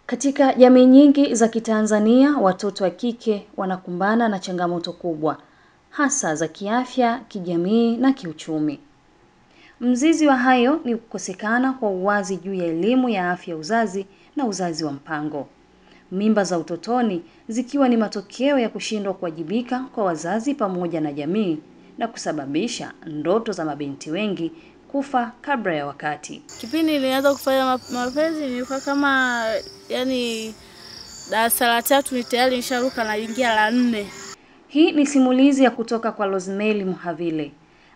Katika jamii nyingi za Kitanzania, watoto wa kike wanakumbana na changamoto kubwa, hasa za kiafya, kijamii na kiuchumi. Mzizi wa hayo ni kukosekana kwa uwazi juu ya elimu ya afya uzazi na uzazi wa mpango. Mimba za utotoni zikiwa ni matokeo ya kushindwa kuwajibika kwa wazazi pamoja na jamii na kusababisha ndoto za mabinti wengi kufa kabla ya wakati. Kipindi nilianza kufanya mapenzi nilikuwa kama darasa la 3 ni tayari nisharuka na ingia la 4. Hii ni simulizi ya kutoka kwa Rosemary Muhavile,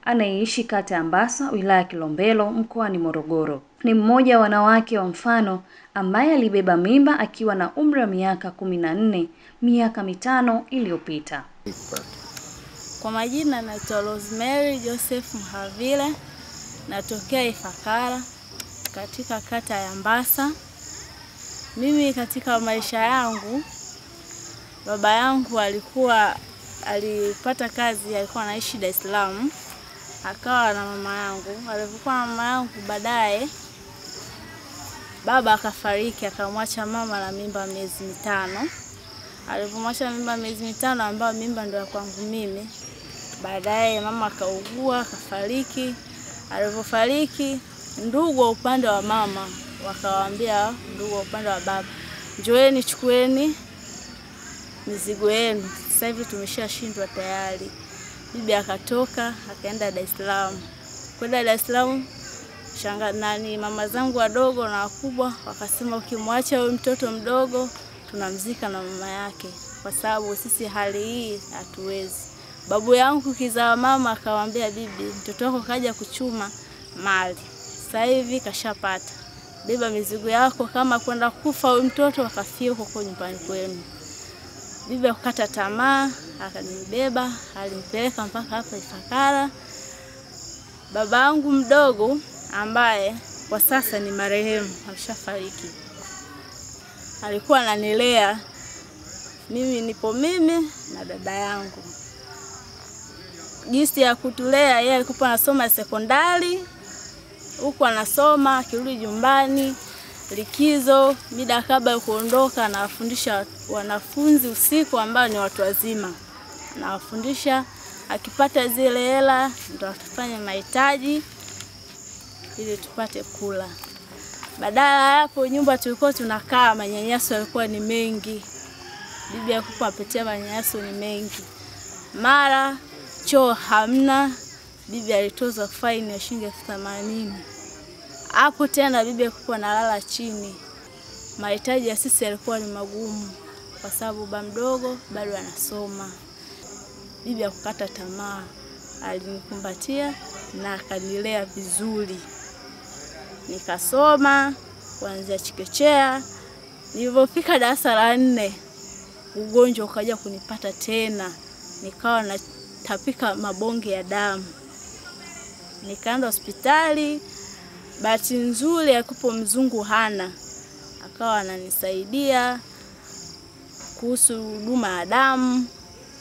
anayeishi kata ya Mbasa, wilaya ya Kilombero, mkoani Morogoro. Ni mmoja wa wanawake wa mfano ambaye alibeba mimba akiwa na umri wa miaka 14, miaka 5 iliyopita. Kwa majina naitwa Rosemary Joseph Muhavile, natokea Ifakara katika kata ya Mbasa. Mimi katika maisha yangu, baba yangu alipata kazi, alikuwa anaishi Dar es Salaam, akawa na mama yangu. Alipokuwa na mama yangu, baadaye baba akafariki, akamwacha mama na mimba miezi 5. Alipomwacha mimba miezi 5 ambayo mimba ndio ya kwangu mimi, baadaye mama akaugua, akafariki. Alipofariki, ndugu wa upande wa mama wakawaambia ndugu wa upande wa baba, "Njoeni chukueni mizigo yenu. Sasa hivi tumeshashindwa tayari." Bibi akatoka, akaenda Dar es Salaam. Kwenda Dar es Salaam, mama zangu wadogo na wakubwa wakasema, "Ukimwacha huyu mtoto mdogo, tunamzika na mama yake, kwa sababu sisi hali hii hatuwezi." Babu yangu kizaa mama akawaambia bibi, "Mtoto wako kaja kuchuma mali. Sasa hivi kashapata. Beba mizigo yako, kama kwenda kufa huyu mtoto akafie huko nyumbani kwenu." Bibi akakata tamaa, akanibeba, alinipeleka mpaka hapa Ifakara. Babangu mdogo ambaye kwa sasa ni marehemu, alishafariki, alikuwa ananilea mimi na dada yangu. Jinsi ya kutulea, yeye alikuwa anasoma sekondari, huko anasoma, akirudi nyumbani likizo, mida kabla ya kuondoka, anawafundisha wanafunzi usiku ambao ni watu wazima. Anawafundisha, akipata zile hela ndio atafanya mahitaji ili tupate kula. Badala hapo nyumba tulikuwa tunakaa, manyanyaso yalikuwa ni mengi. Bibi alikuwa apitia manyanyaso ni mengi. Mara choo hamna, bibi alitozwa faini ya shilingi 80. Hapo tena bibi alikuwa analala chini. Mahitaji ya sisi yalikuwa ni magumu kwa sababu baba mdogo bado anasoma. Bibi akakata tamaa, alinikumbatia na akanilea vizuri. Nikasoma kuanzia chekechea. Nilipofika darasa la 4, ugonjwa ukaja kunipata tena. Nikawa natapika mabonge ya damu. Nikaenda hospitali. Bahati nzuri akupo mzungu Hana, akawa ananisaidia kuhusu huduma ya damu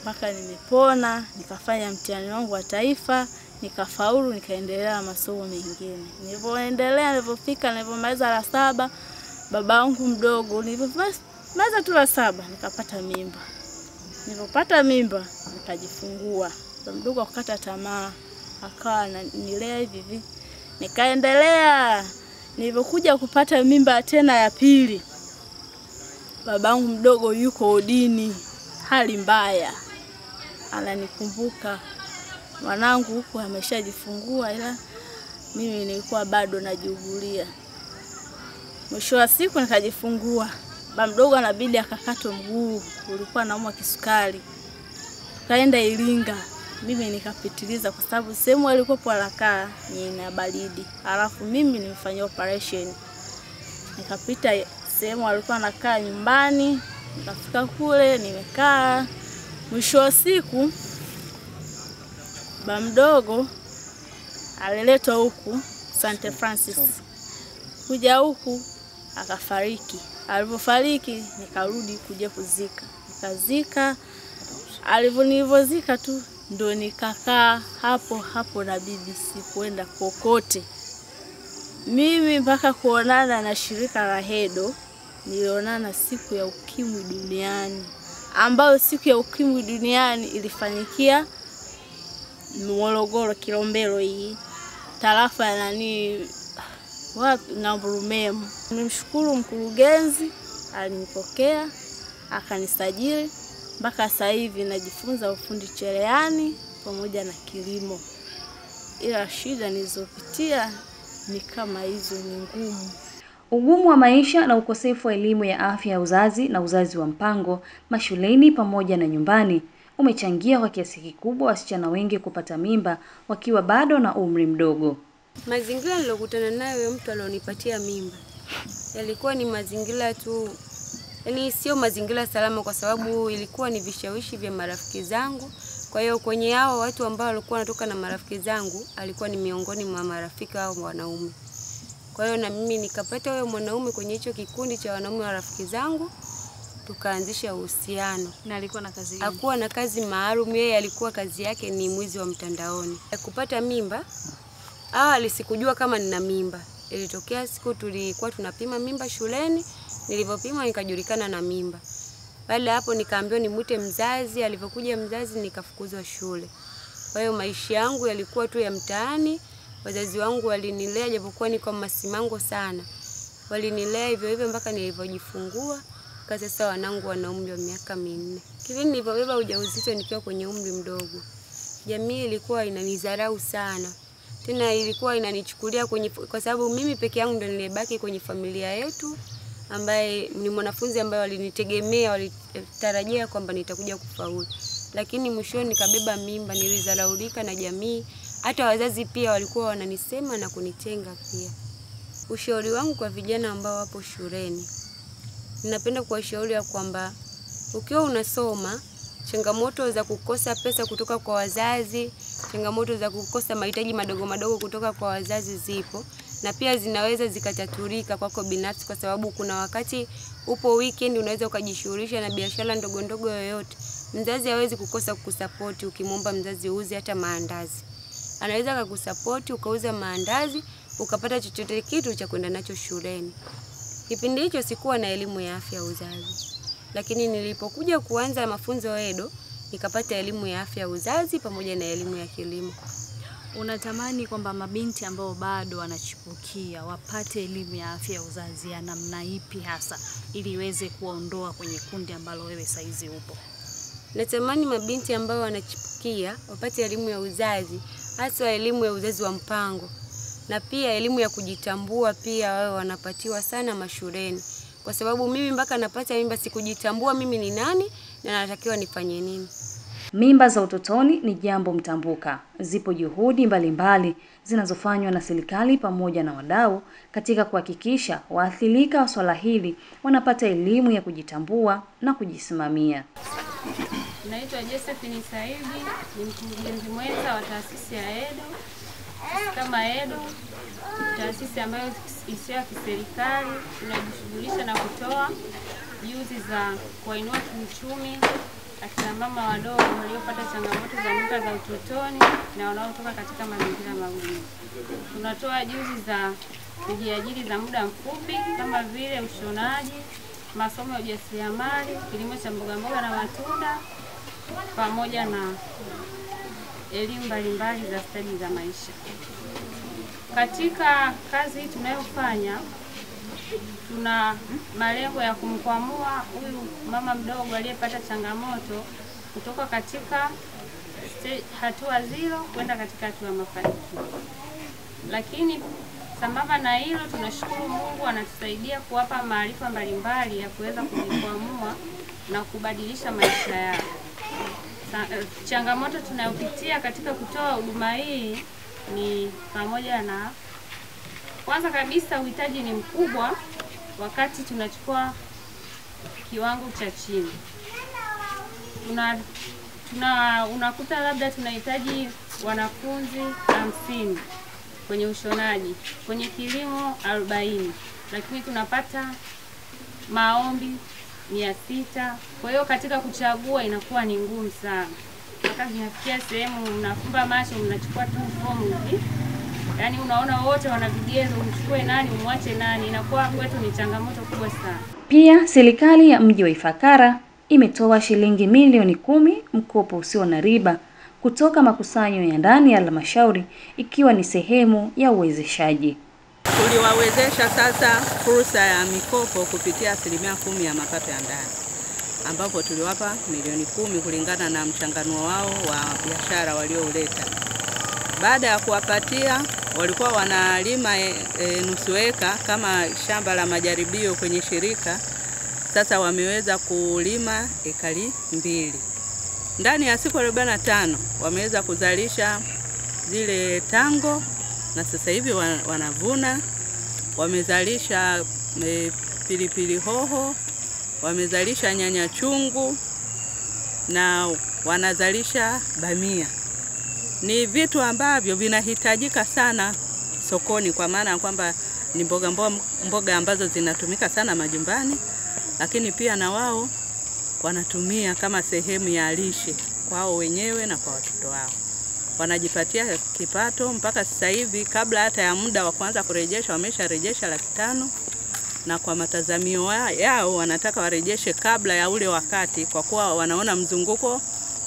mpaka nimepona. Nikafanya mtihani wangu wa taifa, nikafaulu, nikaendelea na masomo mengine. Nilipomaliza la 7, baba wangu mdogo, nilipomaliza tu la 7 nikapata mimba. Nilipopata mimba nikajifungua. Baba mdogo akakata tamaa, akawa ananilea hivi. Nikaendelea. Nilipokuja kupata mimba tena ya pili, babangu mdogo yuko udini, hali mbaya. Ananikumbuka, mwanangu huko ameshajifungua, ila mimi nilikuwa bado najiugulia. Mwisho wa siku nikajifungua. Baba mdogo anabidi akakatwa mguu, ulikuwa naumwa kisukari. Tukaenda Iringa. Mimi nikapitiliza kwa sababu sehemu alikopo anakaa ni ina baridi. Alafu mimi nimefanyia operation. Nikapita sehemu alikuwa anakaa nyumbani, nikafika kule nimekaa. Mwisho wa siku baba mdogo aliletwa huku St. Francis. Kuja huku akafariki. Alipofariki nikarudi kuja kuzika. Nikazika. Nilivozika tu ndo nikakaa hapo na bibi, sikuenda kokote. Mimi mpaka kuonana na shirika la HEDO nilionana siku ya ukimwi duniani, ambayo siku ya ukimwi duniani ilifanyikia Morogoro, Kilombero hii tarafa ya na Burumemu. Nimshukuru mkurugenzi, alinipokea akanisajili, mpaka sasa hivi najifunza ufundi cherehani pamoja na kilimo. Ila shida nilizopitia ni kama hizo, ni ngumu. Ugumu wa maisha na ukosefu wa elimu ya afya ya uzazi na uzazi wa mpango mashuleni pamoja na nyumbani umechangia kwa kiasi kikubwa wasichana wengi kupata mimba wakiwa bado na umri mdogo. Mazingira nilokutana nayo mtu alionipatia mimba yalikuwa ni mazingira tu, yani sio mazingira salama, kwa sababu ilikuwa ni vishawishi vya marafiki zangu. Kwa hiyo kwenye hao watu ambao walikuwa wanatoka na marafiki zangu, alikuwa ni miongoni mwa marafiki hao wanaume. Kwa hiyo na mimi nikapata huyo mwanaume kwenye hicho kikundi cha wanaume wa rafiki zangu, tukaanzisha uhusiano. Na alikuwa na kazi gani? Hakuwa na kazi maalum, yeye alikuwa kazi yake ni mwizi wa mtandaoni. Kupata mimba, awali sikujua kama nina mimba. Ilitokea siku tulikuwa tunapima mimba shuleni, nilipopima nikajulikana na mimba. Baada hapo nikaambiwa nimwite mzazi, alipokuja mzazi nikafukuzwa shule. Kwa hiyo maisha yangu yalikuwa tu ya mtaani. Wazazi wangu walinilea japokuwa niko masimango sana. Walinilea hivyo hivyo mpaka nilipojifungua. Kwa sasa wanangu wana umri wa miaka 4. Kipindi nilipobeba ujauzito nikiwa kwenye umri mdogo, jamii ilikuwa inanidharau sana. Tena ilikuwa inanichukulia kwa sababu mimi peke yangu ndo nilibaki kwenye familia yetu, ambaye ni mwanafunzi ambaye walinitegemea, walitarajia kwamba nitakuja kufaulu. Lakini mwishoni nikabeba mimba, nilidharaulika na jamii. Hata wazazi pia walikuwa wananisema na kunitenga pia. Ushauri wangu kwa vijana ambao wapo shuleni, ninapenda kuwashauri ya kwamba ukiwa unasoma, changamoto za kukosa pesa kutoka kwa wazazi, changamoto za kukosa mahitaji madogo madogo kutoka kwa wazazi zipo, na pia zinaweza zikatatulika kwako binafsi, kwa sababu kuna wakati upo weekend unaweza ukajishughulisha na biashara ndogo ndogo yoyote. Mzazi hawezi kukosa kukusupport. Ukimwomba mzazi uuze hata maandazi, anaweza kukusupport ukauza maandazi ukapata chochote kitu cha kwenda nacho shuleni. Kipindi hicho sikuwa na elimu ya afya ya uzazi, lakini nilipokuja kuanza mafunzo EDO nikapata elimu ya afya ya uzazi pamoja na elimu ya kilimo. Unatamani kwamba mabinti ambao bado wanachipukia wapate elimu ya afya ya uzazi ya namna ipi hasa ili iweze kuondoa kwenye kundi ambalo wewe saizi upo? Natamani mabinti ambao wanachipukia wapate elimu ya uzazi, hasa elimu ya uzazi wa mpango, na pia elimu ya kujitambua pia wao wanapatiwa sana mashuleni. Kwa sababu mimi mpaka napata mimba sikujitambua mimi ni nani na natakiwa nifanye nini. Mimba za utotoni ni jambo mtambuka. Zipo juhudi mbalimbali zinazofanywa na serikali pamoja na wadau katika kuhakikisha waathirika wa swala hili wanapata elimu ya kujitambua na kujisimamia. Naitwa Josephine Saidi, ni mkurugenzi mwenza wa taasisi ya EDO. Kama EDO, taasisi ambayo isiyo ya kiserikali, inajishughulisha na kutoa juzi za kuinua kiuchumi akina mama wadogo waliopata changamoto za mimba za utotoni na wanaotoka katika mazingira magumu. Tunatoa juzi za kujiajiri za muda mfupi kama vile ushonaji, masomo ya ujasiriamali, kilimo cha mboga mboga na matunda, pamoja na elimu mbalimbali za stadi za maisha. Katika kazi hii tunayofanya, tuna malengo ya kumkwamua huyu mama mdogo aliyepata changamoto kutoka katika hatua 0 kwenda katika hatua ya mafanikio. Lakini sambamba na hilo, tunashukuru Mungu anatusaidia kuwapa maarifa mbalimbali ya kuweza kujikwamua na kubadilisha maisha yao. Changamoto tunayopitia katika kutoa huduma hii ni pamoja na, kwanza kabisa, uhitaji ni mkubwa wakati tunachukua kiwango cha chini. Unakuta labda tunahitaji wanafunzi 50 kwenye ushonaji, kwenye kilimo 40, lakini tunapata maombi 600. Kwa hiyo katika kuchagua inakuwa ni ngumu sana. Mpaka zinafikia sehemu mnafumba macho, mnachukua tu fomu hivi Yaani unaona wote wana vigezo, umchukue nani umwache nani, inakuwa kwetu ni changamoto kubwa sana. Pia serikali ya mji wa Ifakara imetoa shilingi milioni 10 mkopo usio na riba kutoka makusanyo ya ndani ya halmashauri, ikiwa ni sehemu ya uwezeshaji. Tuliwawezesha sasa fursa ya mikopo kupitia 10% ya mapato ya ndani, ambapo tuliwapa milioni 10 kulingana na mchanganuo wao wa biashara waliouleta. Baada ya kuwapatia, walikuwa wanalima nusu eka kama shamba la majaribio kwenye shirika. Sasa wameweza kulima ekari 2. Ndani ya siku 45 wameweza kuzalisha zile tango, na sasa hivi wanavuna. Wamezalisha pilipili hoho, wamezalisha nyanya chungu, na wanazalisha bamia. Ni vitu ambavyo vinahitajika sana sokoni, kwa maana kwamba ni mboga ambazo zinatumika sana majumbani, lakini pia na wao wanatumia kama sehemu ya lishe kwao wenyewe na kwa watoto wao. Wanajipatia kipato mpaka sasa hivi. Kabla hata ya muda wa kuanza kurejesha, wamesharejesha 500,000, na kwa matazamio yao wanataka warejeshe kabla ya ule wakati, kwa kuwa wanaona mzunguko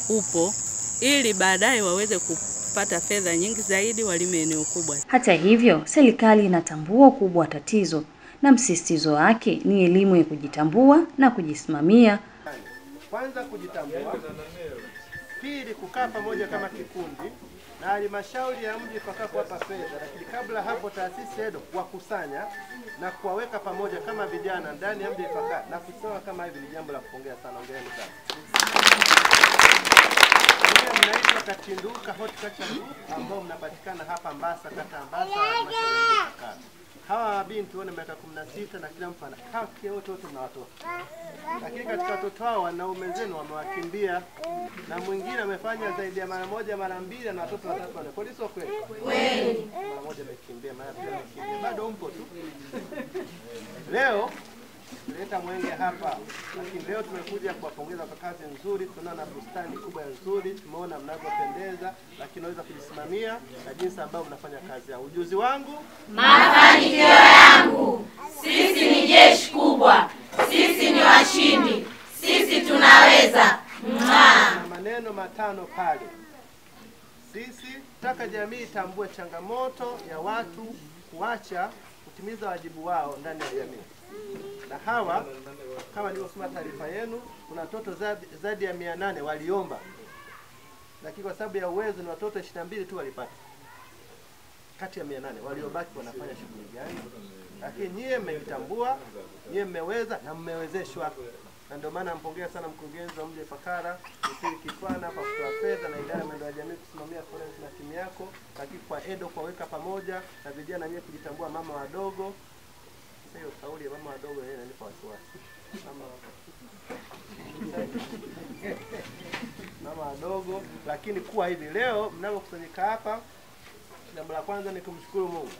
upo, ili baadaye waweze kupata fedha nyingi zaidi, walime eneo kubwa. Hata hivyo, serikali inatambua ukubwa wa tatizo na msisitizo wake ni elimu ya kujitambua na kujisimamia. Kwanza kujitambua, pili kukaa pamoja kama kikundi, na halmashauri ya mji Ifakara kuwapa fedha, lakini kabla hapo taasisi yetu kuwakusanya na kuwaweka pamoja kama vijana ndani ya mji Ifakara na kusema kama hivi ni jambo la kupongeza sana. Hongereni sana. Mnaitwa Katinduka Horticulture Group ambao mnapatikana hapa Mbasa, kata Mbasa, halmashauri ya Ifakara. Hawa binti wana miaka 16 na kila mtu ana haki, wote mna watoto. Lakini katika watoto hao wanaume zenu wamewakimbia, na mwingine amefanya zaidi ya mara moja mara mbili na watoto 3 wana. Polisi wa kweli? Kweli. Mara moja amekimbia, mara pili amekimbia. Bado mpo tu. Leo tuleta mwenge hapa, lakini leo tumekuja kuwapongeza kwa kazi nzuri. Tunaona bustani kubwa nzuri, tumeona mnavyopendeza, lakini naweza kujisimamia na jinsi ambavyo mnafanya kazi yao. Ujuzi wangu, mafanikio yangu. Sisi ni jeshi kubwa. Sisi ni washindi. Sisi tunaweza. Na maneno matano pale. Sisi tutaka jamii itambue changamoto ya watu kuacha kutimiza wajibu wao ndani ya jamii. Na hawa kama nilivyosema taarifa yenu, kuna watoto zaidi ya 800 waliomba, lakini kwa sababu ya uwezo ni watoto 22 tu walipata kati ya 800. Waliobaki wanafanya shughuli gani? Lakini nyie mmejitambua, nyie mmeweza na mmewezeshwa, na ndio maana nampongeza sana mkurugenzi wa mji Ifakara Msiri Kifana kwa kutoa fedha na idara ya maendeleo ya jamii kusimamia forensi na timu yako, lakini kwa Edo kuwaweka pamoja na vijana nyie kujitambua, mama wadogo. Hiyo kauli ya mama wadogo yeye inanipa wasiwasi. Mama wadogo, lakini kuwa hivi leo mnapokusanyika hapa, jambo la kwanza ni kumshukuru Mungu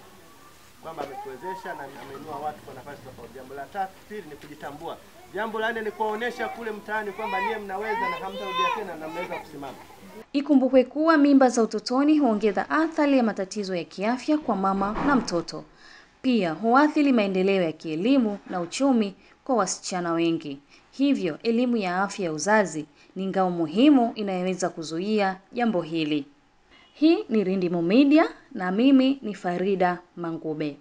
kwamba ametuwezesha na ameinua watu kwa nafasi tofauti. Jambo la pili ni kujitambua. Jambo la 4 ni kuwaonesha kule mtaani kwamba nyie mnaweza na hamtarudia tena na mnaweza kusimama. Ikumbukwe kuwa mimba za utotoni huongeza athari ya matatizo ya kiafya kwa mama na mtoto. Pia huathiri maendeleo ya kielimu na uchumi kwa wasichana wengi. Hivyo elimu ya afya ya uzazi ni ngao muhimu inayoweza kuzuia jambo hili. Hii ni Rindimo Media na mimi ni Farida Mangube.